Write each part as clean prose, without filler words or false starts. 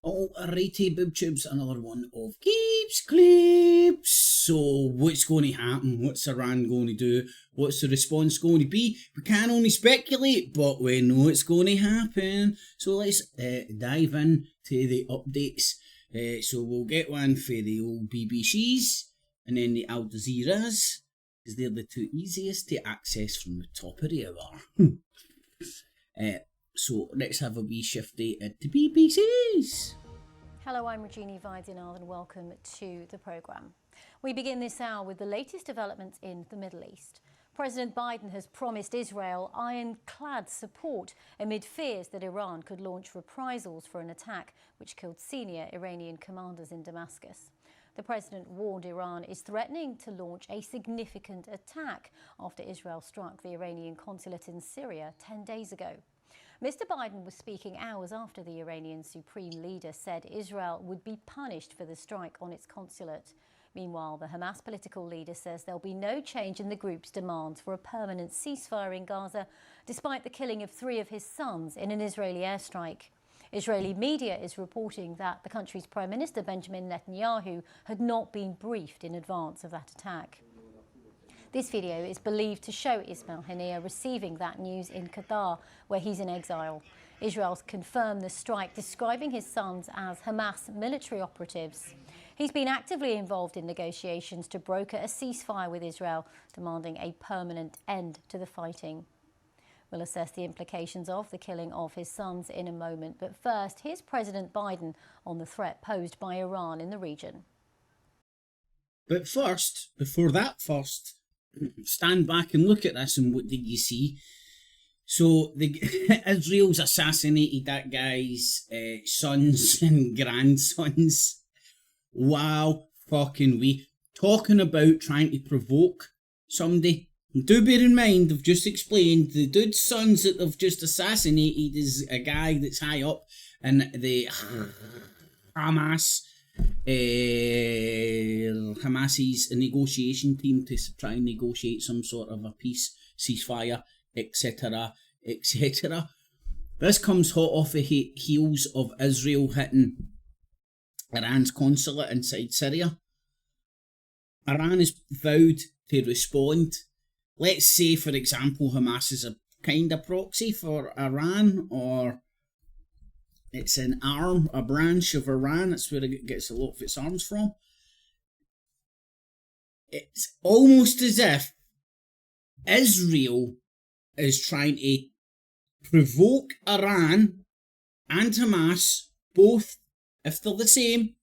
Alrighty, BoobTubes, another one of Keeps Clips. So, what's going to happen? What's Iran going to do? What's the response going to be? We can only speculate, but we know it's going to happen. So, let's dive in to the updates. So, we'll get one for the old BBCs and then the Al Jazeera's, because they're the two easiest to access from the top of the hour. So let's have a wee shifty at the BBC's. Hello, I'm Regina Vaidinal and welcome to the programme. We begin this hour with the latest developments in the Middle East. President Biden has promised Israel ironclad support amid fears that Iran could launch reprisals for an attack which killed senior Iranian commanders in Damascus. The president warned Iran is threatening to launch a significant attack after Israel struck the Iranian consulate in Syria 10 days ago. Mr. Biden was speaking hours after the Iranian supreme leader said Israel would be punished for the strike on its consulate. Meanwhile, the Hamas political leader says there'll be no change in the group's demands for a permanent ceasefire in Gaza, despite the killing of 3 of his sons in an Israeli airstrike. Israeli media is reporting that the country's Prime Minister Benjamin Netanyahu had not been briefed in advance of that attack. This video is believed to show Ismail Haniyeh receiving that news in Qatar, where he's in exile. Israel's confirmed the strike, describing his sons as Hamas military operatives. He's been actively involved in negotiations to broker a ceasefire with Israel, demanding a permanent end to the fighting. We'll assess the implications of the killing of his sons in a moment, but first, here's President Biden on the threat posed by Iran in the region. But before that, stand back and look at this, and what did you see? So Israel's assassinated that guy's sons and grandsons. Wow, fucking we. Talking about trying to provoke somebody. Do bear in mind, I've just explained, the dude's sons that they've just assassinated is a guy that's high up in the Hamas. Hamas's negotiation team to try and negotiate some sort of a peace, ceasefire, etc., etc. This comes hot off the heels of Israel hitting Iran's consulate inside Syria. Iran has vowed to respond. Let's say, for example, Hamas is a kind of proxy for Iran, or it's an arm, a branch of Iran. That's where it gets a lot of its arms from. It's almost as if Israel is trying to provoke Iran and Hamas, both, if they're the same,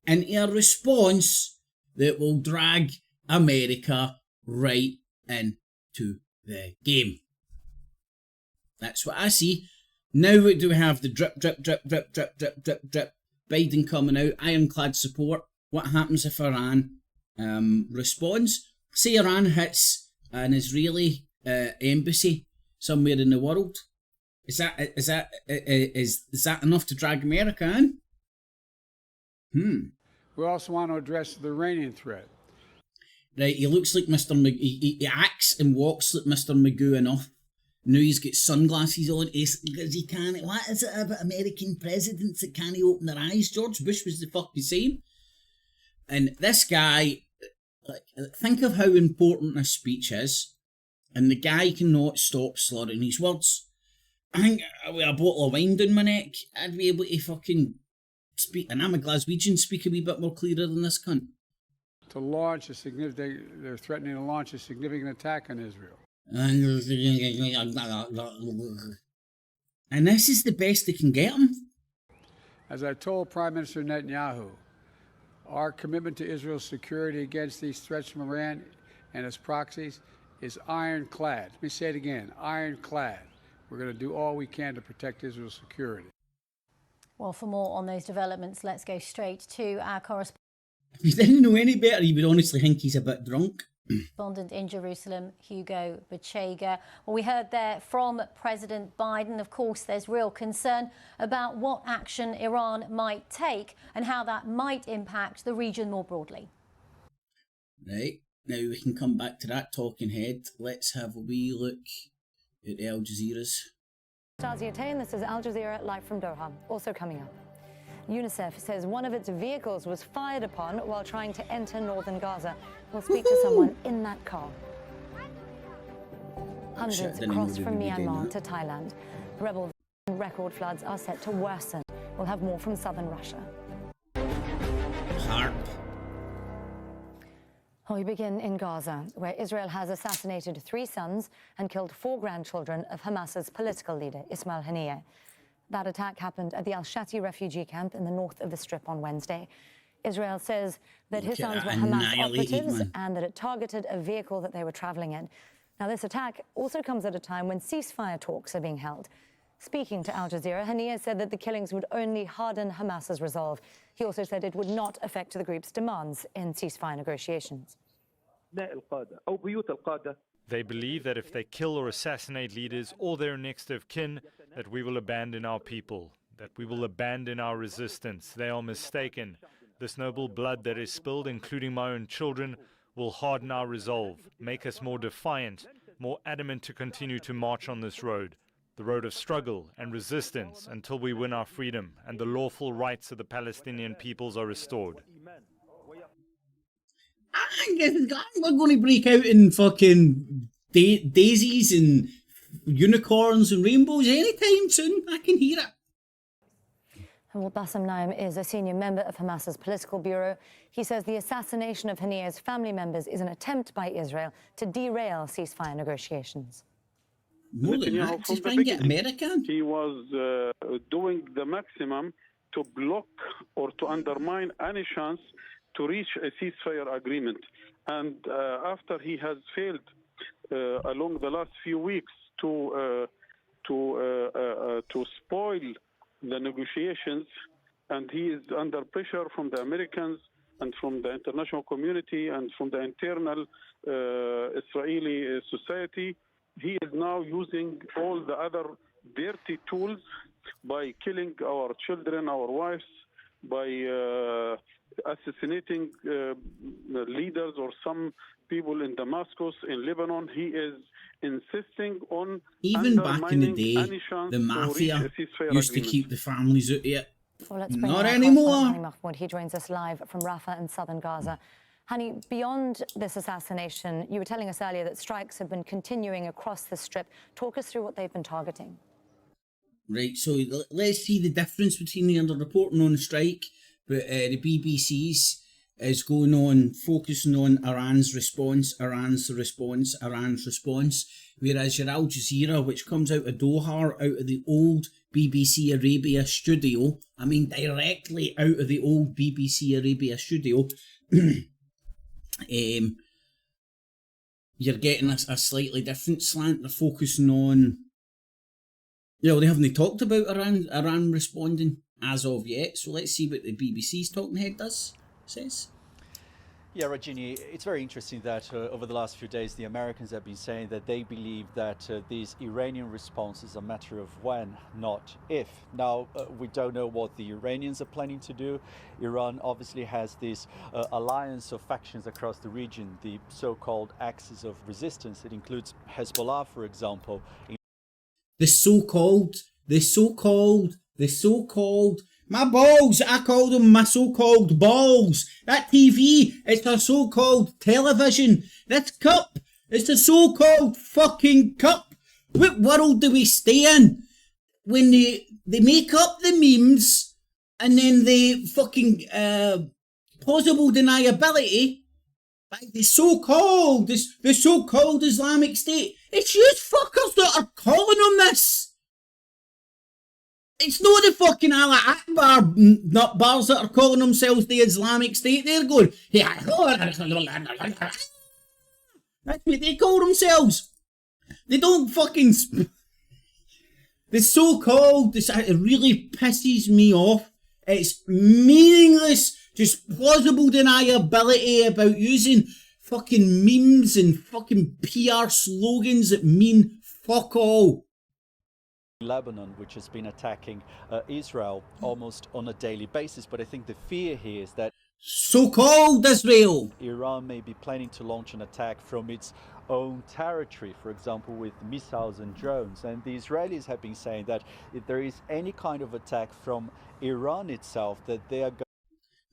into a response that will drag America right into the game. That's what I see. Now what do we have? The drip. Biden coming out, ironclad support. What happens if Iran responds? Say Iran hits an Israeli embassy somewhere in the world. Is that enough to drag America in? We also want to address the Iranian threat. Right, he looks like Mr. He acts and walks like Mr. Magoo enough. Now he's got sunglasses on because he can't. What is it about American presidents that can't open their eyes? George Bush was the fucking same. And this guy, think of how important this speech is, and the guy cannot stop slurring his words. I think with a bottle of wine down my neck, I'd be able to fucking speak, and I'm a Glaswegian, speak a wee bit more clearer than this cunt. They're threatening to launch a significant attack on Israel. And this is the best they can get him. As I told Prime Minister Netanyahu, our commitment to Israel's security against these threats from Iran and its proxies is ironclad. Let me say it again, ironclad. We're going to do all we can to protect Israel's security. Well, for more on those developments, let's go straight to our correspondent. If you didn't know any better, you would honestly think he's a bit drunk. Correspondent in Jerusalem, Hugo Bachega. Well, we heard there from President Biden. Of course, there's real concern about what action Iran might take and how that might impact the region more broadly. Right, now we can come back to that talking head. Let's have a wee look at Al Jazeera's. This is Al Jazeera live from Doha. Also coming up, UNICEF says one of its vehicles was fired upon while trying to enter northern Gaza. We'll speak to someone in that car. Hundreds crossed from Myanmar to Thailand. Rebel record floods are set to worsen. We'll have more from southern Russia. Harp. We begin in Gaza, where Israel has assassinated 3 sons and killed 4 grandchildren of Hamas's political leader, Ismail Haniyeh. That attack happened at the Al-Shati refugee camp in the north of the Strip on Wednesday. Israel says that his sons were Hamas operatives and that it targeted a vehicle that they were traveling in. Now, this attack also comes at a time when ceasefire talks are being held. Speaking to Al Jazeera, Haniyeh said that the killings would only harden Hamas's resolve. He also said it would not affect the group's demands in ceasefire negotiations. They believe that if they kill or assassinate leaders or their next of kin, that we will abandon our people, that we will abandon our resistance. They are mistaken. This noble blood that is spilled, including my own children, will harden our resolve, make us more defiant, more adamant to continue to march on this road, the road of struggle and resistance until we win our freedom and the lawful rights of the Palestinian peoples are restored. We're going to break out in fucking daisies and unicorns and rainbows anytime soon. I can hear it. Well, Bassem Naim is a senior member of Hamas's political bureau. He says the assassination of Haniyeh's family members is an attempt by Israel to derail ceasefire negotiations. More than that, just bring it American. He was doing the maximum to block or to undermine any chance to reach a ceasefire agreement. And after he has failed along the last few weeks to spoil the negotiations, and he is under pressure from the Americans and from the international community and from the internal Israeli society. He is now using all the other dirty tools by killing our children, our wives, by assassinating leaders or some people in Damascus, in Lebanon. He is insisting on even back in the day, the mafia used to keep the families out of it. Well, let's bring Not anymore. Mahmoud. He joins us live from Rafah in southern Gaza. Hani, beyond this assassination, you were telling us earlier that strikes have been continuing across the Strip. Talk us through what they've been targeting. Right, so let's see the difference between the under-reporting on the strike, but the BBC's is going on, focusing on Iran's response, whereas your Al Jazeera, which comes out of Doha, out of the old BBC Arabia studio, I mean directly out of the old BBC Arabia studio, you're getting a slightly different slant. They're focusing on, they haven't talked about Iran responding as of yet, so let's see what the BBC's talking head says. Yeah, Rajini, it's very interesting that over the last few days, the Americans have been saying that they believe that this Iranian response is a matter of when, not if. Now, we don't know what the Iranians are planning to do. Iran obviously has this alliance of factions across the region, the so-called axis of resistance. It includes Hezbollah, for example. The so-called, my balls, I call them my so-called balls. That TV, it's a so-called television. That cup, it's a so-called fucking cup. What world do we stay in? When they make up the memes and then the fucking plausible deniability by the so-called Islamic State. It's you fuckers that are calling on this. It's not the fucking Allah Akbar nutbars that are calling themselves the Islamic State. They're going, that's what they call themselves. They don't fucking... The so-called, it really pisses me off. It's meaningless, just plausible deniability about using fucking memes and fucking PR slogans that mean fuck all. Lebanon, which has been attacking Israel almost on a daily basis. But I think the fear here is that so-called Israel, Iran may be planning to launch an attack from its own territory, for example, with missiles and drones. And the Israelis have been saying that if there is any kind of attack from Iran itself, that they are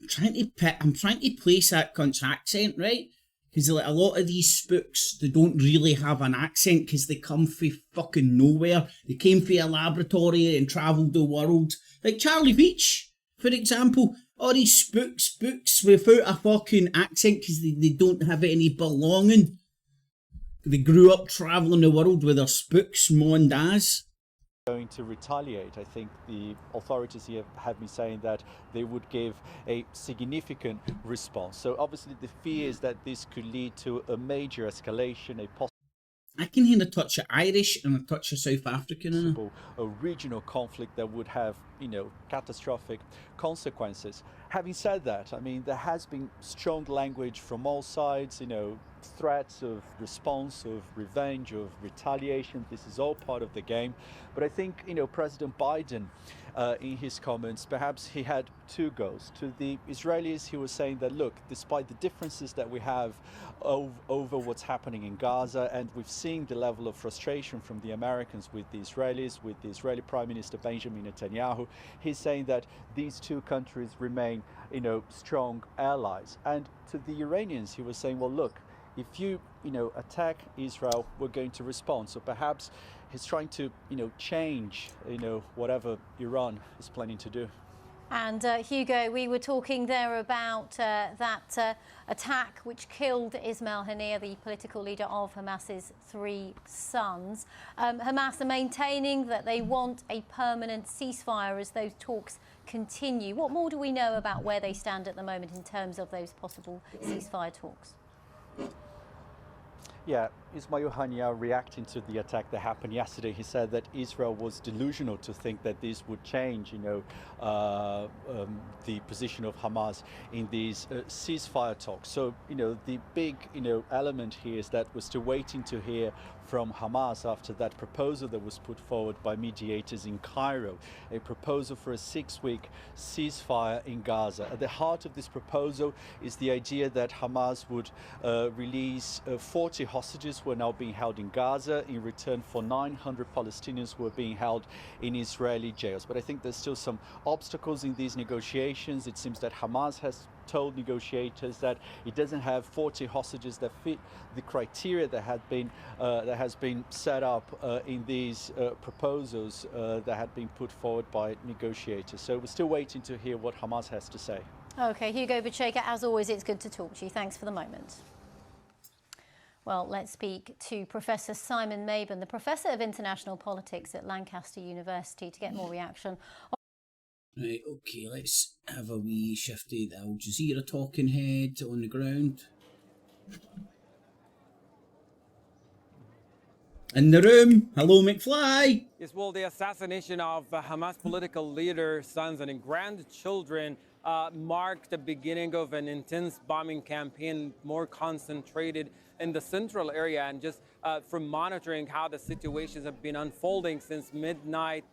I'm trying to place that cunt's accent, right? Because like, a lot of these spooks, they don't really have an accent because they come from fucking nowhere. They came from a laboratory and travelled the world. Like Charlie Beach, for example. All these spooks without a fucking accent because they don't have any belonging. They grew up travelling the world with their spooks, mondas. Going to retaliate. I think the authorities here have been saying that they would give a significant response. So obviously the fear is that this could lead to a major escalation, I can hear a touch of Irish and a touch of South African in it. A regional conflict that would have, catastrophic consequences. Having said that, I mean, there has been strong language from all sides, threats of response, of revenge, of retaliation. This is all part of the game. But I think, President Biden, in his comments, perhaps he had two goals. To the Israelis, he was saying that, look, despite the differences that we have over what's happening in Gaza, and we've seen the level of frustration from the Americans with the Israelis, with the Israeli Prime Minister Benjamin Netanyahu, he's saying that these two countries remain, strong allies. And to the Iranians, he was saying, well, look, if you, attack Israel, we're going to respond. So perhaps he's trying to, change, whatever Iran is planning to do. And Hugo, we were talking there about that attack which killed Ismail Haniyeh, the political leader of Hamas's 3 sons. Hamas are maintaining that they want a permanent ceasefire as those talks continue. What more do we know about where they stand at the moment in terms of those possible ceasefire talks? Yeah, Ismail Haniyeh reacting to the attack that happened yesterday, he said that Israel was delusional to think that this would change, the position of Hamas in these ceasefire talks. So, the big, element here is that we're still waiting to hear from Hamas after that proposal that was put forward by mediators in Cairo, a proposal for a 6-week ceasefire in Gaza. At the heart of this proposal is the idea that Hamas would release 40 hostages who are now being held in Gaza in return for 900 Palestinians who are being held in Israeli jails. But I think there's still some obstacles in these negotiations. It seems that Hamas has told negotiators that it doesn't have 40 hostages that fit the criteria that has been set up in these proposals that had been put forward by negotiators. So we're still waiting to hear what Hamas has to say. Okay, Hugo Bacheka, as always, it's good to talk to you. Thanks for the moment. Well, let's speak to Professor Simon Mabon, the Professor of International Politics at Lancaster University, to get more reaction. Right, okay, let's have a wee shifty Al Jazeera talking head on the ground. In the room, hello McFly. Yes, well, the assassination of Hamas political leader, sons and grandchildren marked the beginning of an intense bombing campaign, more concentrated in the central area. And just from monitoring how the situations have been unfolding since midnight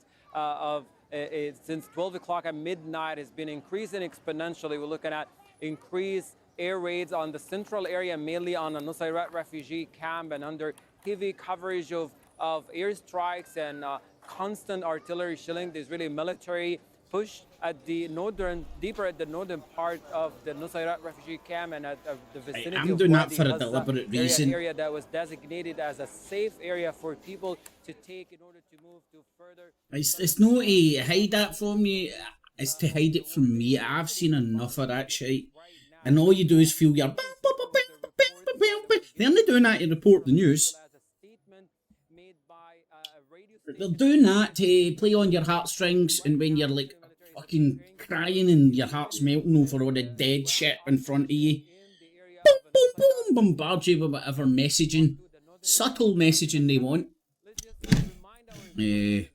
since 12 o'clock at midnight has been increasing exponentially. We're looking at increased air raids on the central area, mainly on the Nusayrat refugee camp, and under heavy coverage of airstrikes and constant artillery shelling. There's really military push at the deeper at the northern part of the Nusayrat refugee camp and at the vicinity I'm of doing that Wadi for a Gaza, deliberate reason. area that was designated as a safe area for people to take in order to move to further. It's not to hide that from you, it's to hide it from me. I've seen enough of that shit. And all you do is feel your... They're not doing that to report the news. They're doing that to play on your heartstrings, and when you're like fucking crying and your heart's melting over all the dead shit in front of you, boom, boom, boom, bombard you with whatever messaging, subtle messaging they want. When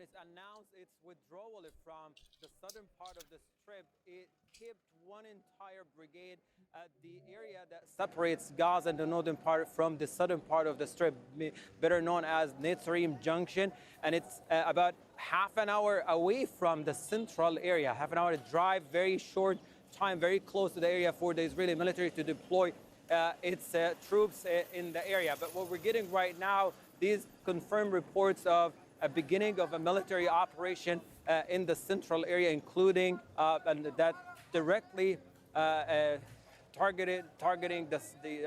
it's announced its withdrawal from the southern part of the strip, it kept one entire brigade at the area that separates Gaza and the northern part from the southern part of the strip, better known as Netzarim Junction, and it's about half an hour away from the central area, half an hour drive, very short time, very close to the area for the Israeli military to deploy its troops in the area. But what we're getting right now, these confirmed reports of a beginning of a military operation in the central area, including and that directly targeting the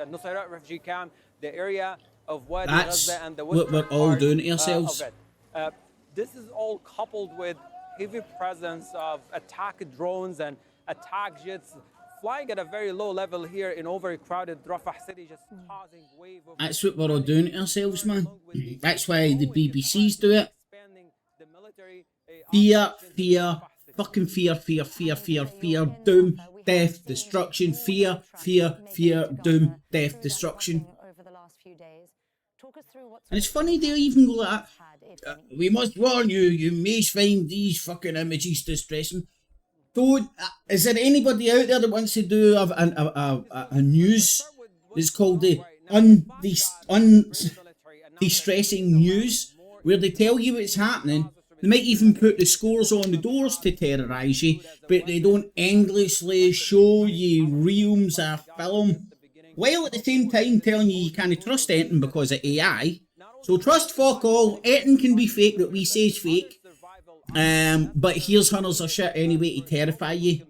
Nusayrat refugee camp, the area of Wadi That's Gaza and the what western we're all part doing to of ourselves. it. This is all coupled with heavy presence of attack drones and attack jets flying at a very low level here in overcrowded Rafah city, just causing wave of... That's what we're all doing to ourselves, man. That's why the BBCs do it. Fear, fear, fucking fear, fear, fear, fear, fear, doom, death, destruction, fear, fear, fear, doom, death, destruction. And it's funny they even go like that. We must warn you, you may find these fucking images distressing. Don't. Is there anybody out there that wants to do a news that's called the distressing news, where they tell you what's happening? They might even put the scores on the doors to terrorise you, but they don't endlessly show you reams of film, while at the same time telling you you can't trust anything because of AI. So trust fuck all, anything can be fake that we say is fake. But here's hunters of shit anyway to terrify you.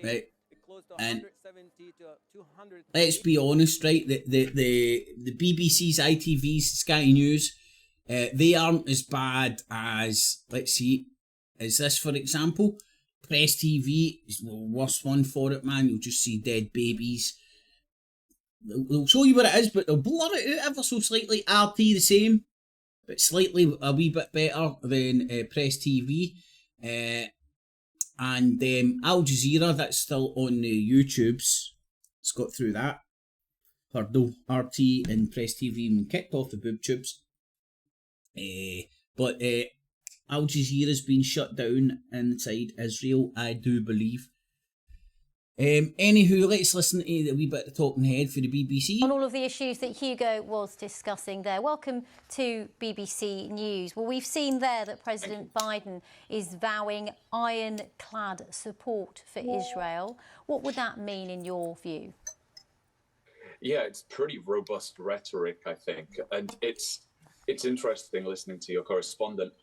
Right. And let's be honest, right? The BBC's, ITV's, Sky News, they aren't as bad as, let's see, is this for example? Press TV is the worst one for it, man. You'll just see dead babies. They'll show you what it is, but they'll blur it out ever so slightly. RT the same, but slightly a wee bit better than Press TV. And Al Jazeera, that's still on the YouTubes. It's got through that. Though RT and Press TV even kicked off the boob tubes. But Al Jazeera's been shut down inside Israel, I do believe. Anywho, let's listen to the wee bit of talking head for the BBC. On all of the issues that Hugo was discussing there. Welcome to BBC News. Well, we've seen there that President Biden is vowing ironclad support for Israel. What would that mean in your view? Yeah, it's pretty robust rhetoric, I think. And it's interesting listening to your correspondent.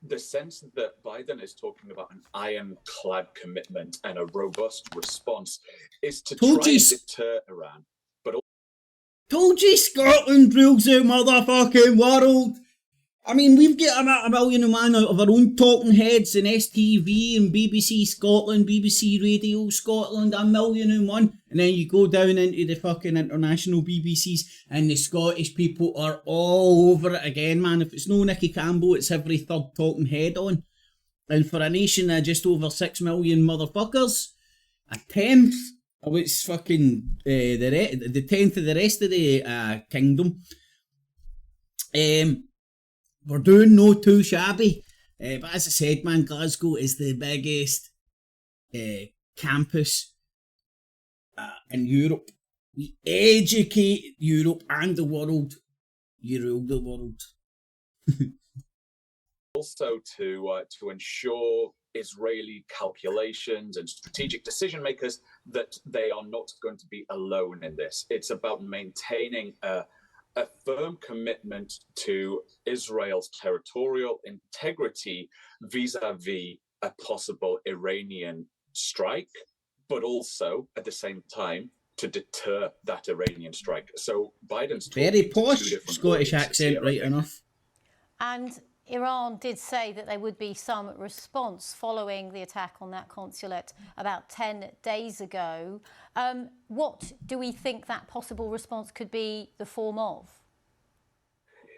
The sense that Biden is talking about an ironclad commitment and a robust response is to try and deter Iran. But told you Scotland rules the motherfucking world. I mean, we've got a million of man out of our own talking heads in STV and BBC Scotland, BBC Radio Scotland, a million and one. And then you go down into the fucking international BBCs and the Scottish people are all over it again, man. If it's no Nicky Campbell, it's every third talking head on. And for a nation of just over 6 million motherfuckers, a tenth of its fucking, the tenth of the rest of the kingdom, we're doing no too shabby. But as I said, man, Glasgow is the biggest campus in Europe. We educate Europe and the world. You rule the world. Also to ensure Israeli calculations and strategic decision makers that they are not going to be alone in this. It's about maintaining a firm commitment to Israel's territorial integrity vis-a-vis a possible Iranian strike, but also at the same time to deter that Iranian strike. So Biden's very posh Scottish accent, here, right enough. And Iran did say that there would be some response following the attack on that consulate about 10 days ago. What do we think that possible response could be the form of?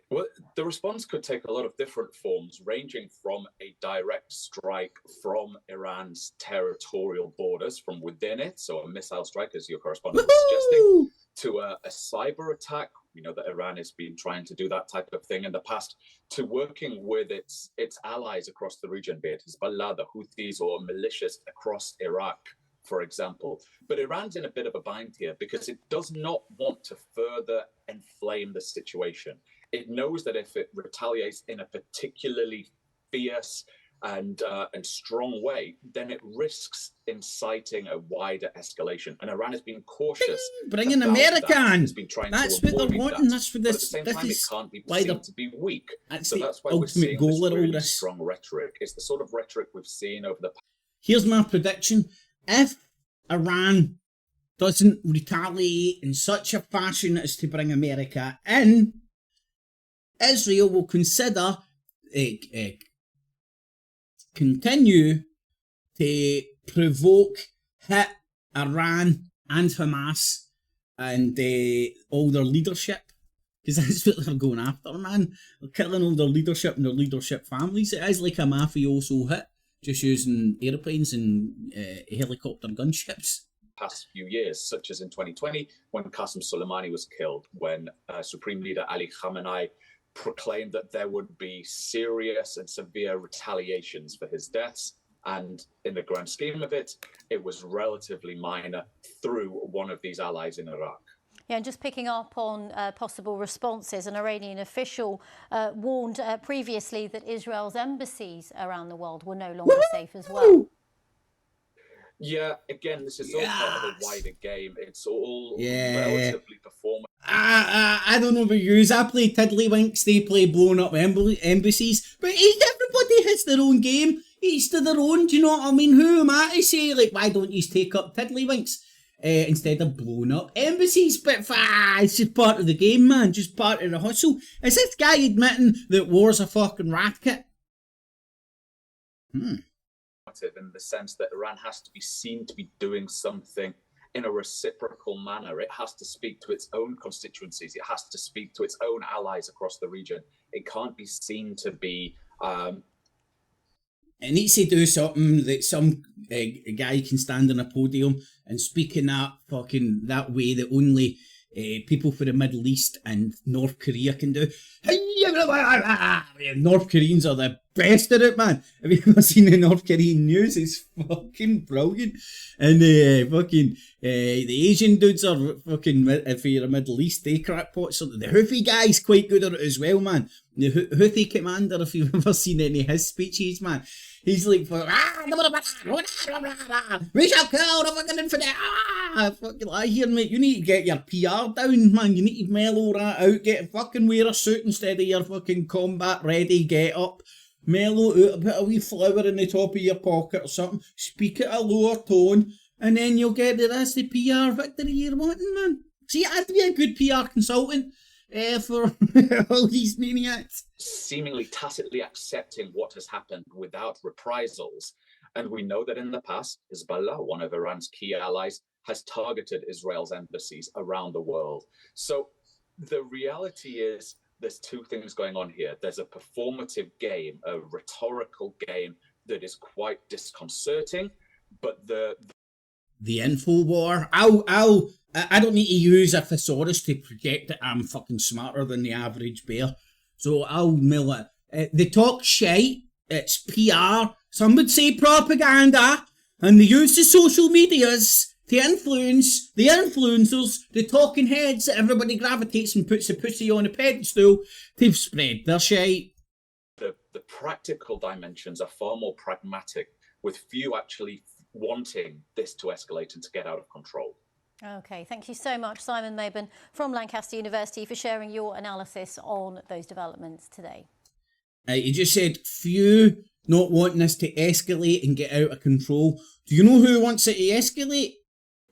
Well, the response could take a lot of different forms, ranging from a direct strike from Iran's territorial borders, from within it, so a missile strike, as your correspondent was suggesting, to a cyber attack. We know that Iran has been trying to do that type of thing in the past, to working with its allies across the region, be it Hezbollah, the Houthis, or militias across Iraq, for example. But Iran's in a bit of a bind here because it does not want to further inflame the situation. It knows that if it retaliates in a particularly fierce and strong way, then it risks inciting a wider escalation. And Iran has been cautious. Bringing America in. It's been trying that's to what they're wanting. that. That's what But this. at the same this time, is it can't be why seen to be weak. That's so the that's why we're ultimate seeing goal this of all really this. strong rhetoric. It's the sort of rhetoric we've seen over the past. Here's my prediction: if Iran doesn't retaliate in such a fashion as to bring America in, Israel will consider continue to provoke, hit Iran and Hamas and all their leadership, because that's what they're going after, man. They're killing all their leadership and their leadership families. It is like a mafioso hit, just using airplanes and helicopter gunships. Past few years, such as in 2020, when Qasem Soleimani was killed, when Supreme Leader Ali Khamenei proclaimed that there would be serious and severe retaliations for his deaths. And in the grand scheme of it, it was relatively minor through one of these allies in Iraq. Yeah, and just picking up on possible responses, an Iranian official warned previously that Israel's embassies around the world were no longer safe as well. Yeah, again, this is all part of a wider game. It's all relatively performance. I don't know about yous. I play tiddlywinks, they play blowing up embassies. But everybody has their own game. Each to their own, do you know what I mean? Who am I to say, like, why don't you take up tiddlywinks instead of blowing up embassies? But it's just part of the game, man. Just part of the hustle. Is this guy admitting that war's a fucking racket? In the sense that Iran has to be seen to be doing something in a reciprocal manner. It has to speak to its own constituencies. It has to speak to its own allies across the region. It can't be seen to be... It needs to do something that some guy can stand on a podium and speak in that way that only people from the Middle East and North Korea can do. North Koreans are the best at it, man. Have you ever seen the North Korean news? It's fucking brilliant. And the Asian dudes are fucking, if you're a Middle East, they crackpots. The Houthi guy's quite good at it as well, man. The Houthi commander, if you've ever seen any of his speeches, man, he's like, we shall kill the fucking infidel. Fucking lie here, mate. You need to get your PR down, man. You need to mellow that out. Fucking wear a suit instead of your fucking combat ready get up. Mellow out, put a wee flower in the top of your pocket or something. Speak at a lower tone, and then you'll get that's the PR victory you're wanting, man. See, I'd be a good PR consultant for all these maniacs. Seemingly tacitly accepting what has happened without reprisals. And we know that in the past, Hezbollah, one of Iran's key allies, has targeted Israel's embassies around the world. So the reality is there's two things going on here. There's a performative game, a rhetorical game that is quite disconcerting, but the info war. I don't need to use a thesaurus to project that I'm fucking smarter than the average bear. So I'll mill it. They talk shite. It's PR. Some would say propaganda. And they use the social medias to influence the influencers, the talking heads that everybody gravitates and puts a pussy on a pedestal to spread their shite. The practical dimensions are far more pragmatic, with few actually wanting this to escalate and to get out of control. Okay, thank you so much, Simon Mabon from Lancaster University, for sharing your analysis on those developments today. You just said few not wanting this to escalate and get out of control. Do you know who wants it to escalate?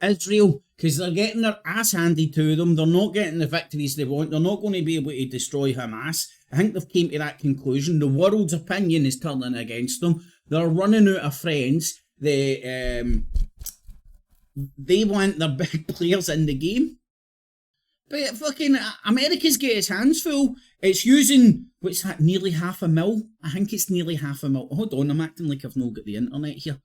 Israel, because they're getting their ass handed to them. They're not getting the victories they want. They're not going to be able to destroy Hamas. I think they've came to that conclusion. The world's opinion is turning against them. They're running out of friends. They want their big players in the game. But fucking America's got its hands full. It's using, what's that, nearly $500,000? I think it's nearly $500,000. Hold on, I'm acting like I've not got the internet here.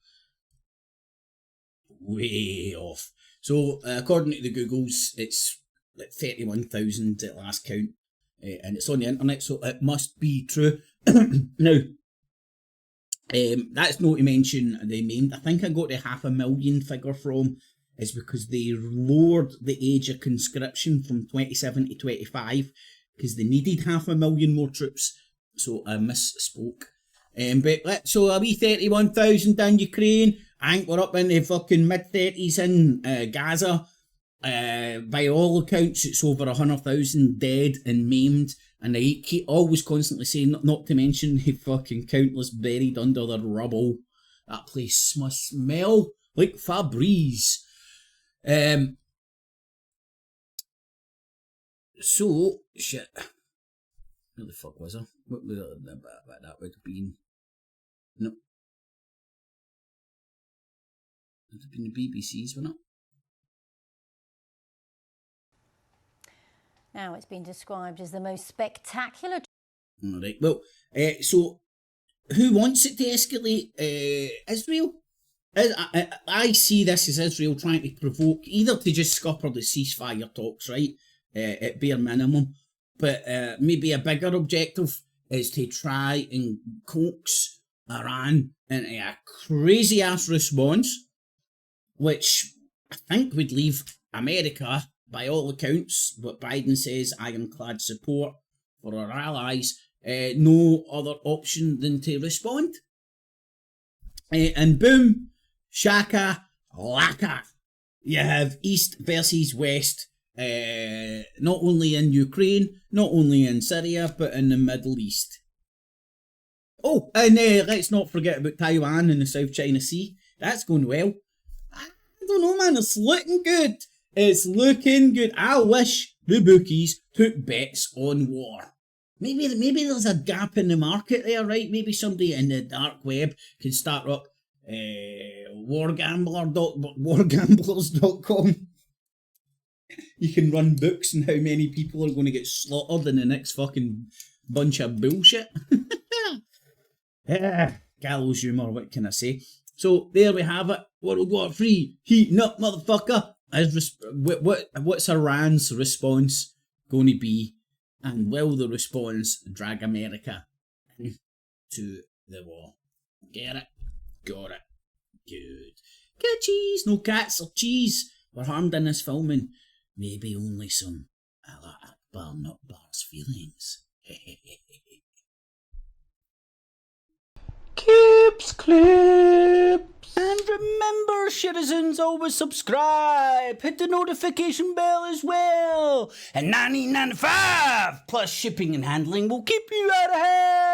Way off. So, according to the Googles, it's like 31,000 at last count. And it's on the internet, so it must be true. Now, that's not to mention the main. I think I got the $500,000 figure from is because they lowered the age of conscription from 27 to 25 because they needed $500,000 more troops. So I misspoke. So a wee 31,000 in Ukraine. I think we're up in the fucking mid-30s in Gaza. By all accounts, it's over 100,000 dead and maimed. And they keep always constantly saying, not to mention the fucking countless buried under the rubble. That place must smell like Febreze. So, shit. Where the fuck was I? What would that would have been? No. It would have been the BBC's, wouldn't it? Now it's been described as the most spectacular. All right. Well, so who wants it to escalate? Israel? I see this as Israel trying to provoke, either to just scupper the ceasefire talks, right, at bare minimum, but maybe a bigger objective is to try and coax Iran into a crazy-ass response, which I think would leave America, by all accounts, what Biden says, ironclad support for our allies, no other option than to respond. And boom, shaka, laka. You have East versus West, not only in Ukraine, not only in Syria, but in the Middle East. Oh, and let's not forget about Taiwan and the South China Sea. That's going well. I don't know, man, it's looking good. It's looking good. I wish the bookies took bets on war. Maybe there's a gap in the market there, right? Maybe somebody in the dark web can start up wargamblers.com. You can run books on how many people are going to get slaughtered in the next fucking bunch of bullshit. Gallows humour, what can I say? So there we have it. World War III, heating up, motherfucker. What's Iran's response going to be? And will the response drag America into the war? Get it? Got it. Good. Get cheese, no cats or cheese. We're harmed in this filming. Maybe only some Allah Akbar, not Bar's feelings. Clips. And remember, citizens, always subscribe. Hit the notification bell as well. And $19.95 plus shipping and handling will keep you out of hell.